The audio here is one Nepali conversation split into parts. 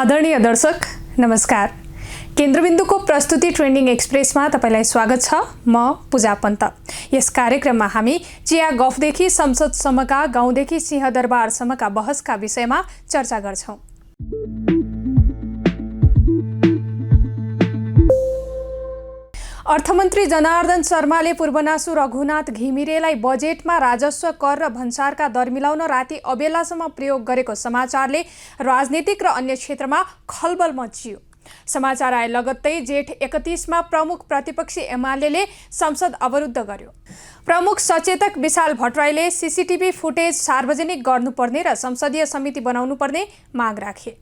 आदरणीय दर्शक नमस्कार। केन्द्रबिन्दुको प्रस्तुति ट्रेन्डिङ एक्सप्रेसमा तपाईलाई स्वागत छ। म पूजा पन्त। यस कार्यक्रममा हामी चिया गफदेखि संसदसम्मका, गाउँदेखि सिंहदरबारसम्मका बहसका विषयमा चर्चा गर्छौं। अर्थमन्त्री जनार्दन शर्माले पूर्वनासु रघुनाथ घिमिरेलाई बजेटमा राजस्व कर र भन्सारका दर मिलाउन राति अबेलासम्म प्रयोग गरेको समाचारले राजनीतिक र अन्य क्षेत्रमा खलबल मच्चियो। समाचार आए लगत्तै जेठ 31 मा प्रमुख प्रतिपक्षी एमाले संसद अवरुद्ध गर्यो। प्रमुख सचेतक विशाल भट्टराईले सीसीटीभी फुटेज सार्वजनिक गर्नुपर्ने र संसदीय समिति बनाउनुपर्ने माग राखे।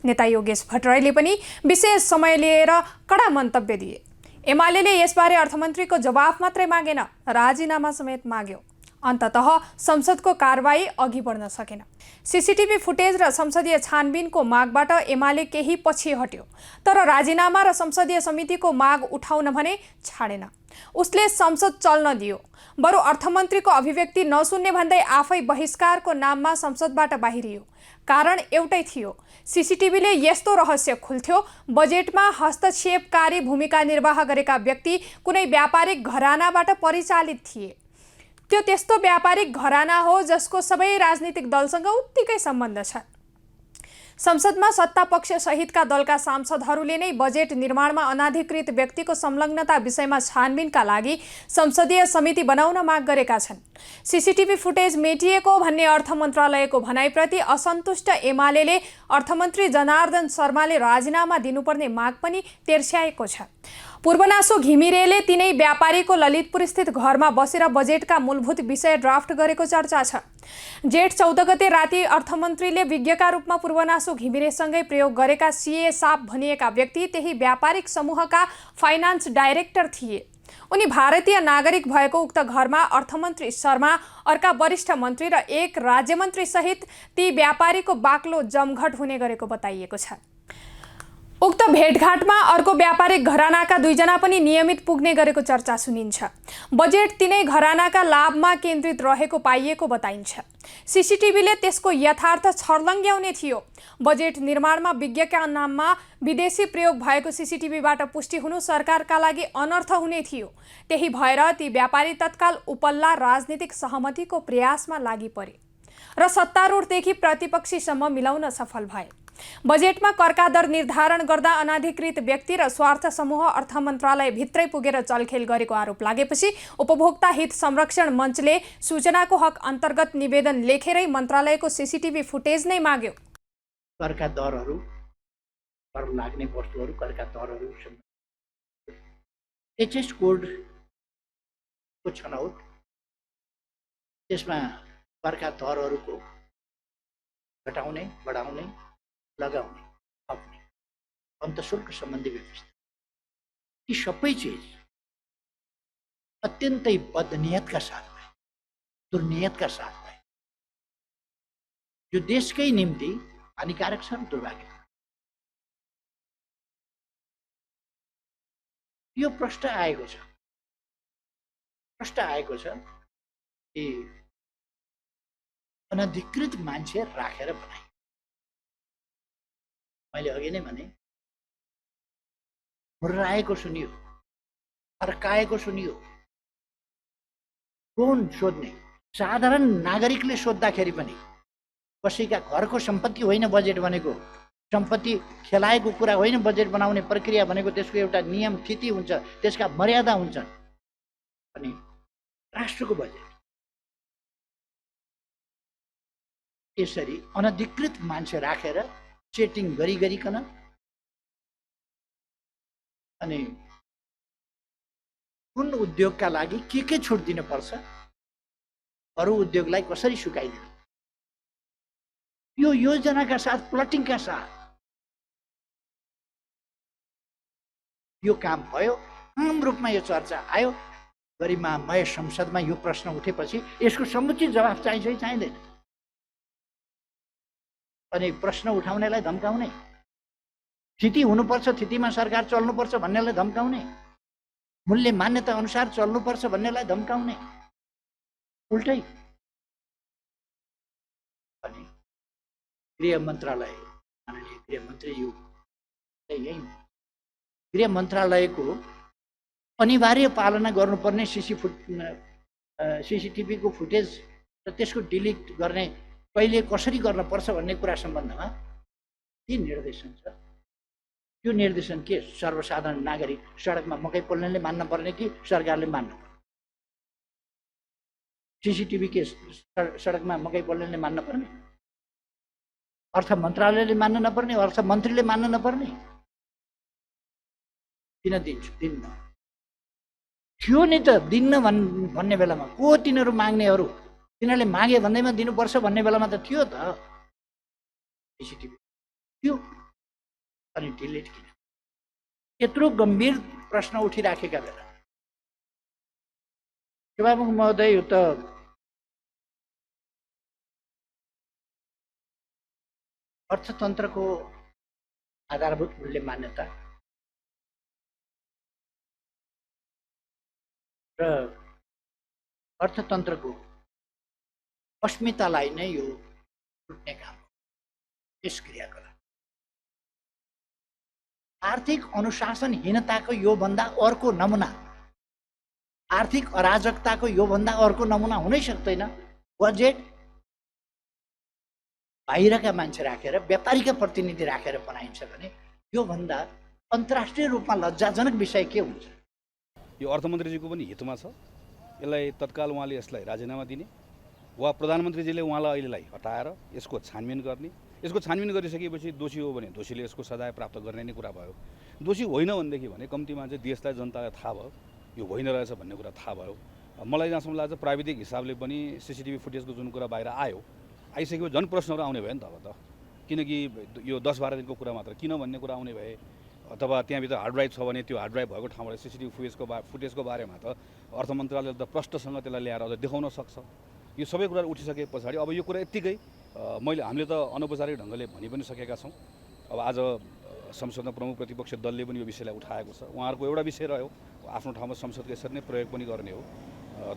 नेता योगेश भट्टराईले पनि विशेष समय लिएर कडा मन्तव्य दिए। एमाले यसबारे अर्थमन्त्रीको जवाफ मात्रै मागेन, राजीनामा समेत माग्यो। अन्ततः संसदको कारबाही अघि बढ्न सकेन। सीसीटीभी फुटेज र संसदीय छानबिनको मागबाट एमाले केही पछि हट्यो, तर राजीनामा र संसदीय समितिको माग उठाउन भने छाडेन। उसले संसद चल्न दियो, बरु अर्थमन्त्रीको अभिव्यक्ति नसुन्ने भन्दै आफै बहिष्कारको नाममा संसदबाट बाहिरियो। कारण एउटै थियो, सीसीटीभीले यस्तो रहस्य खुल्थ्यो, बजेटमा हस्तक्षेपकारी भूमिका निर्वाह गरेका व्यक्ति कुनै व्यापारिक घरानाबाट परिचालित थिए। त्यो त्यस्तो व्यापारिक घराना हो जसको सबै राजनीतिक दलसँग उत्तिकै सम्बन्ध छ। संसदमा सत्ता पक्ष सहितका दलका सांसदहरूले नै बजेट निर्माणमा अनाधिकृत व्यक्तिको संलग्नता विषयमा छानबिनका लागि संसदीय समिति बनाउन माग गरेका छन्। सीसीटीभी फुटेज मेटिएको भन्ने अर्थ मन्त्रालयको भनाइप्रति असन्तुष्ट एमाले अर्थमन्त्री जनार्दन शर्माले राजीनामा दिनुपर्ने माग पनि तेर्स्याएको छ। पूर्वनासु घिमिरेले तिनै व्यापारीको ललितपुर स्थित घरमा बसेर बजेटका मूलभूत विषय ड्राफ्ट गरेको चर्चा छ। जेठ 14 गते राति अर्थमन्त्रीले विज्ञका रूपमा पूर्वनासु घिमिरेसँगै प्रयोग गरेका सीए साप भनिएका व्यक्ति त्यही व्यापारिक समूहका फाइनान्स डाइरेक्टर थिए। उनी भारतीय नागरिक भएको उक्त घरमा अर्थमन्त्री शर्मा, अर्का वरिष्ठ मन्त्री र एक राज्यमन्त्री सहित ती व्यापारीको बाक्लो जमघट हुने गरेको बताइएको छ। उक्त भेटघाटमा अर्को व्यापारिक घरानाका दुईजना पनि नियमित पुग्ने गरेको चर्चा सुनिन्छ। बजेट तिनै घरानाका लाभमा केन्द्रित रहेको पाइएको बताइन्छ। सीसीटीभीले त्यसको यथार्थ छर्लङ्ग्याउने थियो। बजेट निर्माणमा विज्ञका नाममा विदेशी प्रयोग भएको सीसीटीभीबाट पुष्टि हुनु सरकारका लागि अनर्थ हुने थियो। त्यही भएर ती व्यापारी तत्काल उपल्ला राजनीतिक सहमतिको प्रयासमा लागि परे र सत्तारूढदेखि प्रतिपक्षीसम्म मिलाउन सफल भए। बजेटमा करका दर निर्धारण गर्दा अनाधिकृत व्यक्ति र स्वार्थ समूह अर्थ मन्त्रालय भित्रै पुगेर चलखेल गरेको आरोप लागेपछि उपभोक्ता हित संरक्षण मञ्चले सूचनाको हक अन्तर्गत निवेदन लेखेरै मन्त्रालयको सीसीटीभी फुटेज नै माग्यो। करका दरहरू, कर लाग्ने वस्तुहरू, करका दरहरू, एचएस कोडको छनौट, त्यसमा करका दरहरूको घटाउने, बढाउने, लगाउने, थप्ने, अन्तशुल्क सम्बन्धी व्यवस्था, यी सबै चिज अत्यन्तै बदनियतका साथ भए, दुर्नियतका साथ भए। यो देशकै निम्ति हानिकारक छ र दुर्भाग्य। यो प्रश्न आएको छ कि अनधिकृत मान्छे राखेर बनाए। मैले अघि नै भने, मुर्राएको सुनियो, फर्काएको सुनियो। कौन सोध्ने? साधारण नागरिकले सोद्धाखेरि पनि कसैका घरको सम्पत्ति होइन बजेट भनेको, सम्पत्ति खेलाएको कुरा होइन बजेट बनाउने प्रक्रिया भनेको। त्यसको एउटा नियम थिति हुन्छ, त्यसका मर्यादा हुन्छन्। अनि राष्ट्रको बजेट यसरी अनधिकृत मान्छे राखेर सेटिङ गरिकन अनि कुन उद्योगका लागि के छुट दिनुपर्छ, अरू उद्योगलाई कसरी सुकाइदिनु, यो योजनाका साथ, प्लटिङका साथ यो काम भयो। आम रूपमा यो चर्चा आयो। गरिमामय संसदमा यो प्रश्न उठेपछि यसको समुचित जवाफ चाहिन्छ कि चाहिँदैन? अनि प्रश्न उठाउनेलाई धम्काउने, स्थिति हुनुपर्छ, स्थितिमा सरकार चल्नुपर्छ भन्नेलाई धम्काउने, मूल्य मान्यता अनुसार चल्नुपर्छ भन्नेलाई धम्काउने, उल्टै। अनि गृह मन्त्रालय माननीय गृहमन्त्रीज्यू यही गृह मन्त्रालयको अनिवार्य पालना गर्नुपर्ने सिसिटिभीको फुटेज र त्यसको डिलिट गर्ने कहिले कसरी गर्न पर्छ भन्ने कुरा सम्बन्धमा के निर्देशन छ? त्यो निर्देशन के सर्वसाधारण नागरिक सडकमा मकै पोल्नेले मान्न पर्ने कि सरकारले मान्नु पर्ने? सिसिटिभी के सडकमा मकै पोल्नेले मान्न पर्ने? अर्थ मन्त्रालयले मान्न नपर्ने? अर्थ मन्त्रीले मान्न नपर्ने? किन दिन्छु? दिन्न थियो नि त, दिन्न भन्ने बेलामा को तिनीहरू माग्नेहरू? तिनीहरूले मागे भन्दैमा दिनुपर्छ भन्ने बेलामा त थियो त सिसिटिभी थियो, अनि डिलिट किन? यत्रो गम्भीर प्रश्न उठिराखेका बेला सभामुख महोदय, यो त अर्थतन्त्रको आधारभूत मूल्य मान्यता र अर्थतन्त्रको अस्मितालाई नै यो लुट्ने काम हो। यस क्रियाकलाप आर्थिक अनुशासनहीनताको योभन्दा अर्को नमुना, आर्थिक अराजकताको योभन्दा अर्को नमुना हुनै सक्दैन। बजेट बाहिरका मान्छे राखेर, व्यापारीका प्रतिनिधि राखेर बनाइन्छ भने योभन्दा अन्तर्राष्ट्रिय रूपमा लज्जाजनक विषय के हुन्छ? यो अर्थमन्त्रीजीको पनि हितमा छ। यसलाई तत्काल उहाँले यसलाई राजीनामा दिने वा प्रधानमन्त्रीजीले उहाँलाई अहिलेलाई हटाएर यसको छानबिन गर्ने। यसको छानबिन गरिसकेपछि दोषी हो भने दोषीले यसको सजाय प्राप्त गर्ने नै कुरा भयो। दोषी होइन भनेदेखि भने कम्तीमा चाहिँ देशलाई, जनतालाई थाहा भयो यो होइन रहेछ भन्ने कुरा थाहा भयो। मलाई जहाँसम्म लाग्छ प्राविधिक हिसाबले पनि सिसिटिभी फुटेजको जुन कुरा बाहिर आइसकेपछि झन् प्रश्नहरू आउने भयो नि त अब त। किनकि यो 10-12 दिनको कुरा मात्र किन भन्ने कुरा आउने भए, अथवा त्यहाँभित्र हार्ड ड्राइभ छ भने त्यो हार्ड ड्राइभ भएको ठाउँबाट सिसिटिभी फुटेजको बारेमा त अर्थ मन्त्रालयले त प्रष्टसँग त्यसलाई ल्याएर अझ देखाउन सक्छ। यो सबै कुराहरू उठिसके पछाडि अब यो कुरा यत्तिकै हामीले त अनौपचारिक ढङ्गले भनि पनि सकेका छौँ। अब आज संसदमा प्रमुख प्रतिपक्ष दलले पनि यो विषयलाई उठाएको छ। उहाँहरूको एउटा विषय रह्यो, आफ्नो ठाउँमा संसदको यसरी नै प्रयोग पनि गर्ने हो।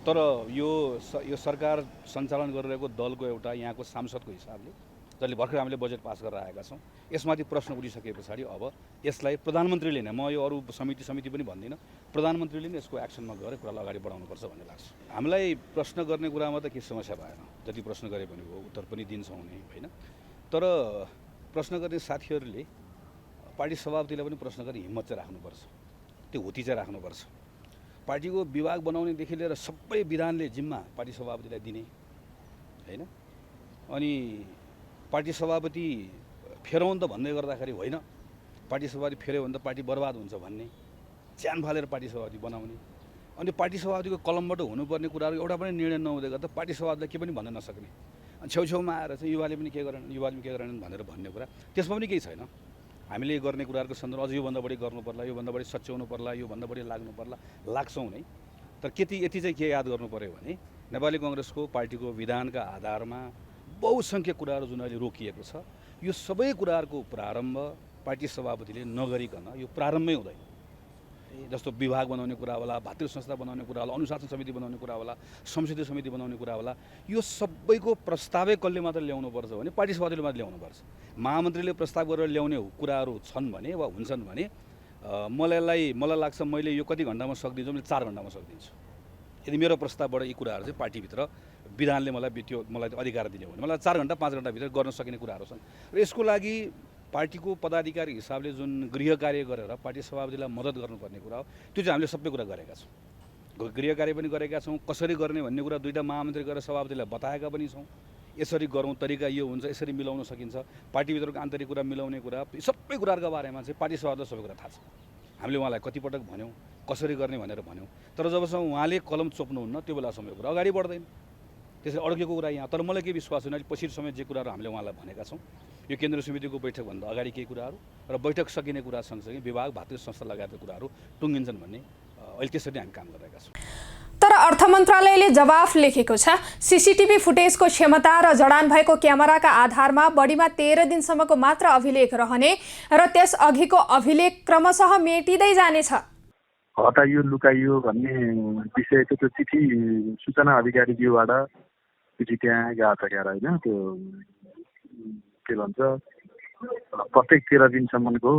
तर यो सरकार सञ्चालन गरिरहेको दलको एउटा यहाँको सांसदको हिसाबले, जसले भर्खर हामीले बजेट पास गरेर आएका छौँ, यसमाथि प्रश्न उठिसके पछाडि अब यसलाई प्रधानमन्त्रीले नै, म यो अरू समिति पनि भन्दिनँ, प्रधानमन्त्रीले नै यसको एक्सनमा गएर कुरालाई अगाडि बढाउनुपर्छ भन्ने लाग्छ। हामीलाई प्रश्न गर्ने कुरामा त केही समस्या भएन, जति प्रश्न गरे पनि हो, उत्तर पनि दिन्छौँ नै होइन। तर प्रश्न गर्ने साथीहरूले पार्टी सभापतिलाई पनि प्रश्न गर्ने हिम्मत चाहिँ राख्नुपर्छ, त्यो हुती चाहिँ राख्नुपर्छ। पार्टीको विभाग बनाउनेदेखि लिएर सबै विधानले जिम्मा पार्टी सभापतिलाई दिने होइन। अनि पार्टी सभापति फेरौँ त भन्दै गर्दाखेरि होइन, पार्टी सभापति फेऱ्यो भने त पार्टी बर्बाद हुन्छ भन्ने, च्यान फालेर पार्टी सभापति बनाउने। अनि पार्टी सभापतिको कलमबाट हुनुपर्ने कुराहरू एउटा पनि निर्णय नहुँदै गर्दा पार्टी सभापतिलाई के पनि भन्न नसक्ने, अनि छेउछेउमा आएर चाहिँ युवाले पनि के गरेनन् भनेर भन्ने कुरा, त्यसमा पनि केही छैन। हामीले गर्ने कुराहरूको सन्दर्भ अझ योभन्दा बढी गर्नु पर्ला, योभन्दा बढी सच्याउनु पर्ला, योभन्दा बढी लाग्नु पर्ला, लाग्छौँ नै। तर यति चाहिँ के याद गर्नु पऱ्यो भने नेपाली काङ्ग्रेसको पार्टीको विधानका आधारमा बहुसङ्ख्यक कुराहरू जुन अहिले रोकिएको छ, यो सबै कुराहरूको प्रारम्भ पार्टी सभापतिले नगरिकन यो प्रारम्भै हुँदैन। जस्तो विभाग बनाउने कुरा होला, भातृ संस्था बनाउने कुरा होला, अनुशासन समिति बनाउने कुरा होला, संसदीय समिति बनाउने कुरा होला, यो सबैको प्रस्तावै कसले मात्र ल्याउनुपर्छ भने पार्टी सभापतिले मात्र ल्याउनुपर्छ। महामन्त्रीले प्रस्ताव गरेर ल्याउने कुराहरू छन् भने वा हुन्छन् भने मलाई लाग्छ मैले यो कति घन्टामा सक्दिन्छु, मैले 4 घन्टामा सक्दिन्छु। यदि मेरो प्रस्तावबाट यी कुराहरू चाहिँ पार्टीभित्र विधानले मलाई अधिकार दिने हो भने मलाई 4 घन्टा 5 घन्टाभित्र गर्न सकिने कुराहरू छन्। र यसको लागि पार्टीको पदाधिकारी हिसाबले जुन गृह कार्य गरेर पार्टी सभापतिलाई मद्दत गर्नुपर्ने कुरा हो, त्यो चाहिँ हामीले सबै कुरा गरेका छौँ। गृह कार्य पनि गरेका छौँ। कसरी गर्ने भन्ने कुरा 2टा महामन्त्री गरेर सभापतिलाई बताएका पनि छौँ। यसरी गरौँ, तरिका यो हुन्छ, यसरी मिलाउन सकिन्छ, पार्टीभित्रको आन्तरिक कुरा मिलाउने कुरा, सबै कुराहरूको बारेमा चाहिँ पार्टी सभापतिलाई सबै कुरा थाहा छ। हामीले उहाँलाई कतिपटक भन्यौँ, कसरी गर्ने भनेर भन्यौँ, तर जबसम्म उहाँले कलम चोप्नुहुन्न त्यो बेलासम्म यो कुरा अगाडि बढ्दैन। त्यसरी अड्केको कुरा यहाँ। तर मलाई के विश्वास छैन, अहिले पछिल्लो समय जे कुराहरू हामीले उहाँलाई भनेका छौँ, यो केन्द्रीय समितिको बैठकभन्दा अगाडि केही कुराहरू र बैठक सकिने कुरा सँगसँगै विभाग, भातृ संस्था लगायतका कुराहरू टुङ्गिन्छन् भन्ने अहिले त्यसरी हामी काम गरिरहेका छौँ। तर अर्थ मन्त्रालयले जवाफ लेखेको छ, सिसिटिभी फुटेजको क्षमता र जडान भएको क्यामेराका आधारमा बढीमा 13 दिनसम्मको मात्र अभिलेख रहने र त्यस अघिको अभिलेख क्रमशः मेटिँदै जानेछ। हटाइयो, लुकाइयो भन्ने विषयको त्यो चिठी सूचना अधिकारीज्यूबाट चिठी त्यहाँ गएको छ क्यार होइन, त्यो के भन्छ प्रत्येक 13 दिनसम्मको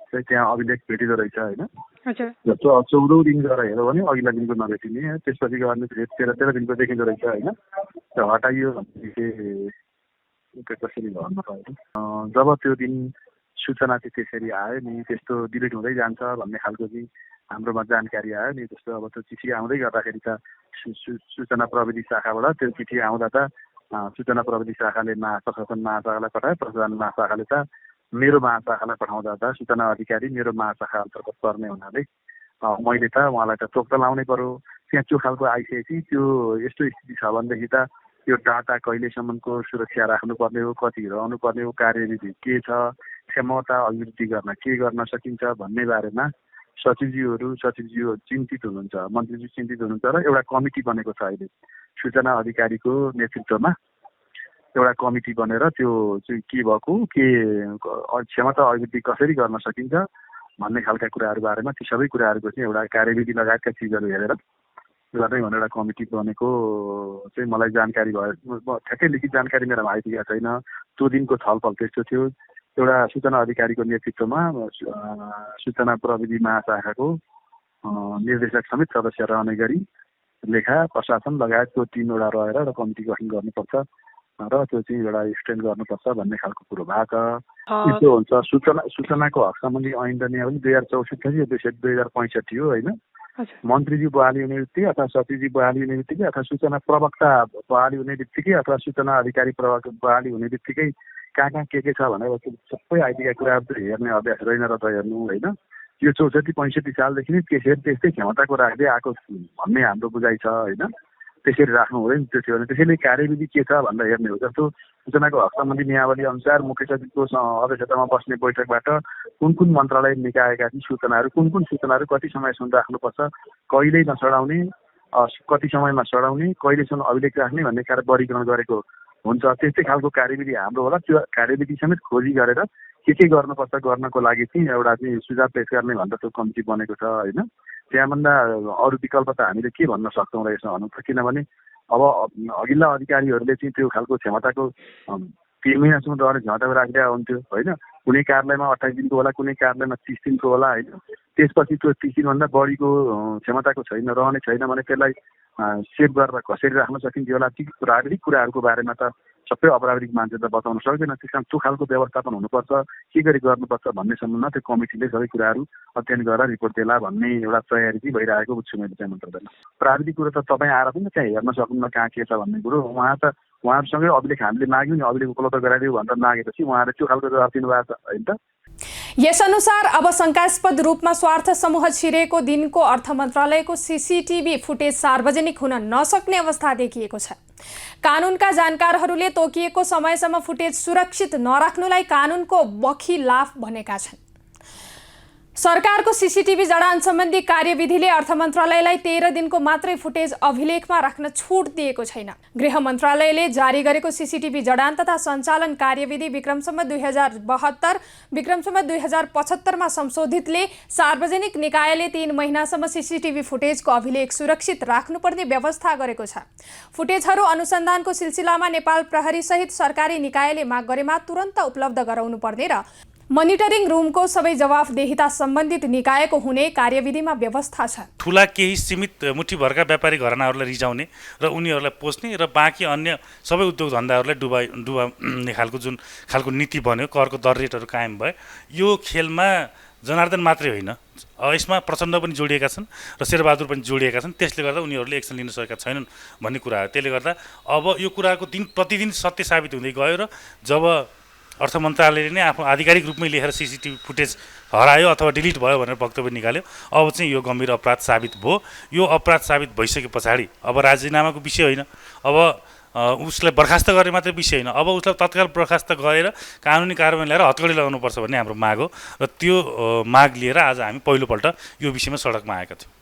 चाहिँ त्यहाँ अभिलेख भेटिँदो रहेछ होइन। हजुर। 14औं दिन गएर हेऱ्यो भने अघिल्ला दिनको नभेटिने, त्यसपछि गएर 13 दिनको देखिँदो रहेछ होइन। त्यो हटाइयो भनेदेखि कसरी भन्न पाएँ। जब त्यो दिन सूचना चाहिँ त्यसरी आयो नि, त्यस्तो डिलिट हुँदै जान्छ भन्ने खालको चाहिँ हाम्रोमा जानकारी आयो नि। जस्तो अब त्यो चिठी आउँदै गर्दाखेरि त सूचना प्रविधि शाखाबाट त्यो चिठी आउँदा त सूचना प्रविधि शाखाले प्रशासन महाशाखालाई पठायो, प्रशासन महाशाखाले त मेरो महाशाखालाई पठाउँदा त सूचना अधिकारी मेरो महाशाखा अन्तर्गत पर्ने हुनाले मैले त उहाँलाई त चोक त लाउनै पर्यो। त्यहाँ त्यो खालको आइसकेपछि त्यो यस्तो स्थिति छ भनेदेखि त यो डाटा कहिलेसम्मको सुरक्षा राख्नुपर्ने हो, कति रहनु पर्ने हो, कार्यविधि के छ, क्षमता अभिवृद्धि गर्न के गर्न सकिन्छ भन्ने बारेमा सचिवज्यूहरू चिन्तित हुनुहुन्छ, मन्त्रीज्यू चिन्तित हुनुहुन्छ र एउटा कमिटी बनेको छ अहिले सूचना अधिकारीको नेतृत्वमा। एउटा कमिटी बनेर त्यो चाहिँ के भएको, के क्षमता अभिवृद्धि कसरी गर्न सकिन्छ भन्ने खालका कुराहरू बारेमा ती सबै कुराहरूको चाहिँ एउटा कार्यविधि लगायतका चिजहरू हेरेर गर्ने भनेर एउटा कमिटी बनेको चाहिँ मलाई जानकारी भयो। ठ्याक्कै लिखित जानकारी मेरोमा आइपुगेको छैन। त्यो दिनको छलफल त्यस्तो थियो। एउटा सूचना अधिकारीको नेतृत्वमा सूचना प्रविधि महाशाखाको निर्देशक समेत सदस्य रहने गरी लेखा प्रशासन लगायतको टिमवटा रहेर र कमिटी गठन गर्नुपर्छ र त्यो चाहिँ एउटा एक्सटेन्ड गर्नुपर्छ भन्ने खालको कुरो भएको छ। यस्तो हुन्छ सूचनाको हक सम्बन्धी ऐन र नियमावली 2064 2065 हो होइन। मन्त्रीज्यू बहाली हुने बित्तिकै अथवा सचिवजी बहाली हुने बित्तिकै अथवा सूचना प्रवक्ता बहाली हुने बित्तिकै अथवा सूचना अधिकारी बहाली हुने बित्तिकै कहाँ के छ भनेर सबै आइदिएका कुराहरू त हेर्ने अभ्यास रहेन र त हेर्नु होइन। यो 64-65 सालदेखि नै त्यस्तै क्षमताको राख्दै आएको भन्ने हाम्रो बुझाइ छ होइन। त्यसरी राख्नु हुँदैन त्यो थियो भने त्यसैले कार्यविधि के छ भनेर हेर्ने हो। जस्तो सूचनाको हक सम्बन्धी नियमावली अनुसार मुख्य सचिवको अध्यक्षतामा बस्ने बैठकबाट कुन मन्त्रालय निकायका सूचनाहरू कुन सूचनाहरू कति समयसम्म राख्नुपर्छ, कहिले नसडाउने, कति समयमा सडाउने, कहिलेसम्म अभिलेख राख्ने भन्ने वर्गीकरण गरेको हुन्छ। त्यस्तै खालको कार्यविधि हाम्रो होला। त्यो कार्यविधि समेत खोजी गरेर के गर्नुपर्छ गर्नको लागि चाहिँ एउटा चाहिँ सुझाव पेश गर्ने भनेर त्यो कमिटी बनेको छ होइन। त्यहाँभन्दा अरू विकल्प त हामीले के भन्न सक्छौँ र यसमा भन्नु त, किनभने अब अघिल्ला अधिकारीहरूले चाहिँ त्यो खालको क्षमताको 3 महिनासम्म रहने क्षमताको राख्दै हुन्थ्यो होइन। कुनै कार्यालयमा 28 दिनको होला, कुनै कार्यालयमा 30 दिनको होला होइन। त्यसपछि त्यो 30 दिनभन्दा बढीको क्षमताको छैन, रहने छैन भने त्यसलाई सेभ गरेर कसरी राख्न सकिन्छ होला, ती प्राविधिक कुराहरूको बारेमा त सबै अपराधिक मान्छे त बताउन सक्दैन। त्यस कारण त्यो खालको व्यवस्थापन हुनुपर्छ, के गरी गर्नुपर्छ भन्ने सम्बन्धमा त्यो कमिटीले सबै कुराहरू अध्ययन गरेर रिपोर्ट देला भन्ने एउटा तयारी चाहिँ भइरहेको बुझ्छु मैले चाहिँ मन्त्रदैन। प्राविधिक कुरो त तपाईँ आएर पनि त्यहाँ हेर्न सक्नुहुन्न कहाँ के छ भन्ने कुरो। उहाँहरूसँगै अभिलेख हामीले माग्यौँ नि, अभिलेख उपलब्ध गराइदियो भनेर मागेपछि उहाँहरूले त्यो खालको जवाब दिनुभएको छ होइन त। यसअनुसार अब शङ्कास्पद रूपमा स्वार्थ समूह छिरेको दिनको अर्थ मन्त्रालयको सीसीटीभी फुटेज सार्वजनिक हुन नसक्ने अवस्था देखिएको छ। कानुनका जानकारहरूले तोकिएको समयसम्म फुटेज सुरक्षित नराख्नुलाई कानुनको बखिलाफ भनेका छन्। सरकारको सीसीटीभी जडान सम्बन्धी कार्यविधिले अर्थ मन्त्रालयलाई 13 दिनको मात्रै फुटेज अभिलेखमा राख्न छुट दिएको छैन। गृह मन्त्रालयले जारी गरेको सीसीटीभी जडान तथा सञ्चालन कार्यविधि विक्रमसम्म 2072 विक्रमसम्म 2075मा संशोधितले सार्वजनिक निकायले 3 महिनासम्म सीसीटीभी फुटेजको अभिलेख सुरक्षित राख्नुपर्ने व्यवस्था गरेको छ। फुटेजहरू अनुसन्धानको सिलसिलामा नेपाल प्रहरी सहित सरकारी निकायले माग गरेमा तुरन्त उपलब्ध गराउनु पर्ने र मोनिटरिङ रुमको सबै जवाफदेहिता सम्बन्धित निकायको हुने कार्यविधिमा व्यवस्था छ। ठुला केही सीमित मुठीभरका व्यापारी घरानाहरूलाई रिजाउने र उनीहरूलाई पोस्ने र बाँकी अन्य सबै उद्योग धन्दाहरूलाई डुबाउने खालको नीति बन्यो। करको दर रेटहरू कायम भयो। यो खेलमा जनार्दन मात्रै होइन, यसमा प्रचण्ड पनि जोडिएका छन् र शेरबहादुर पनि जोडिएका छन्। त्यसले गर्दा उनीहरूले एक्सन लिन सकेका छैनन् भन्ने कुरा हो। त्यसले गर्दा अब यो कुराको प्रतिदिन सत्य साबित हुँदै गयो र जब अर्थ मन्त्रालयले नै आफ्नो आधिकारिक रूपमै लेखेर सीसीटीभी फुटेज हरायो अथवा डिलिट भयो भनेर वक्तव्य निकाल्यो, अब चाहिँ यो गम्भीर अपराध साबित भयो। यो अपराध साबित भइसके पछाडि अब राजीनामाको विषय होइन, अब उसलाई बर्खास्त गर्ने मात्रै विषय होइन, अब उसलाई तत्काल बर्खास्त गरेर कानुनी कारबाही ल्याएर हतकडी लगाउनुपर्छ भन्ने हाम्रो माग हो र त्यो माग लिएर आज हामी पहिलोपल्ट यो विषयमा सडकमा आएका थियौँ।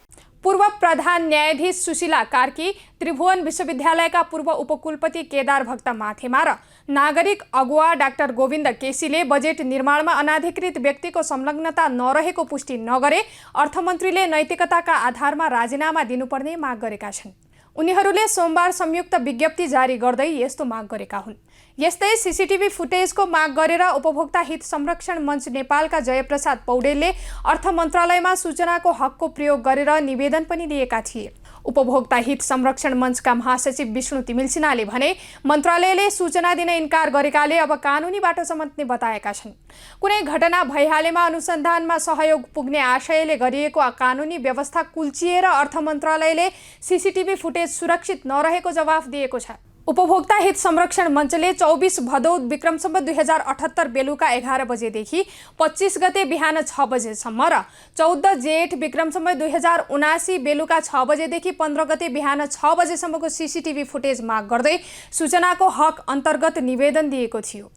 पूर्व प्रधान न्यायाधीश सुशीला कार्की, त्रिभुवन विश्वविद्यालयका पूर्व उपकुलपति केदार भक्त माथेमा र नागरिक अगुवा डाक्टर गोविन्द केसीले बजेट निर्माणमा अनाधिकृत व्यक्तिको संलग्नता नरहेको पुष्टि नगरे अर्थमन्त्रीले नैतिकताका आधारमा राजीनामा दिनुपर्ने माग गरेका छन्। उनीहरूले सोमबार संयुक्त विज्ञप्ति जारी गर्दै यस्तो माग गरेका हुन्। यस्तै सीसीटीभी फुटेजको माग गरेर उपभोक्ता हित संरक्षण मञ्च नेपालका जयप्रसाद पौडेलले अर्थ मन्त्रालयमा सूचनाको हकको प्रयोग गरेर निवेदन पनि दिएका थिए। उपभोक्ता हित संरक्षण मञ्चका महासचिव विष्णु तिमिल सिन्हाले भने मन्त्रालयले सूचना दिन इन्कार गरेकाले अब कानुनी बाटो समात्ने बताएका छन्। कुनै घटना भइहालेमा अनुसन्धानमा सहयोग पुग्ने आशयले गरिएको कानुनी व्यवस्था कुल्चिएर अर्थ मन्त्रालयले सीसीटीभी फुटेज सुरक्षित नरहेको जवाफ दिएको छ। उपभोक्ता हित संरक्षण मञ्चले 24 भदौ विक्रम सम्वत 2078 बेलुका 11 बजेदेखि 25 गते बिहान 6 बजेसम्म र 14 जेठ विक्रम सम्वत 2079 बेलुका 6 बजेदेखि 15 गते बिहान 6 बजेसम्मको सीसीटीभी फुटेज माग गर्दै सूचनाको हक अन्तर्गत निवेदन दिएको थियो।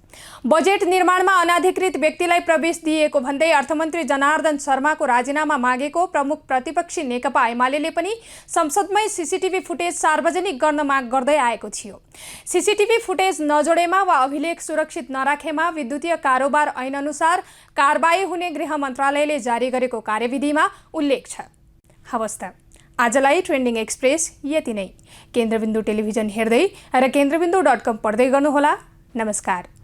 बजेट निर्माणमा अनाधिकृत व्यक्तिलाई प्रवेश दिएको भन्दै अर्थमन्त्री जनार्दन शर्माको राजीनामा मागेको प्रमुख प्रतिपक्षी नेकपा एमाले पनि संसदमै सीसीटीभी फुटेज सार्वजनिक गर्न माग गर्दै आएको थियो। सीसीटीभी फुटेज नजोडेमा वा अभिलेख सुरक्षित नराखेमा विद्युतीय कारोबार ऐन अनुसार कारबाही हुने गृह मन्त्रालयले जारी गरेको कार्यविधिमा उल्लेख छ। हवस् त आजलाई ट्रेन्डिङ एक्सप्रेस यति नै। केन्द्रबिन्दु टेलिभिजन हेर्दै र केन्द्रबिन्दु.com पढ्दै गर्नुहोला। नमस्कार।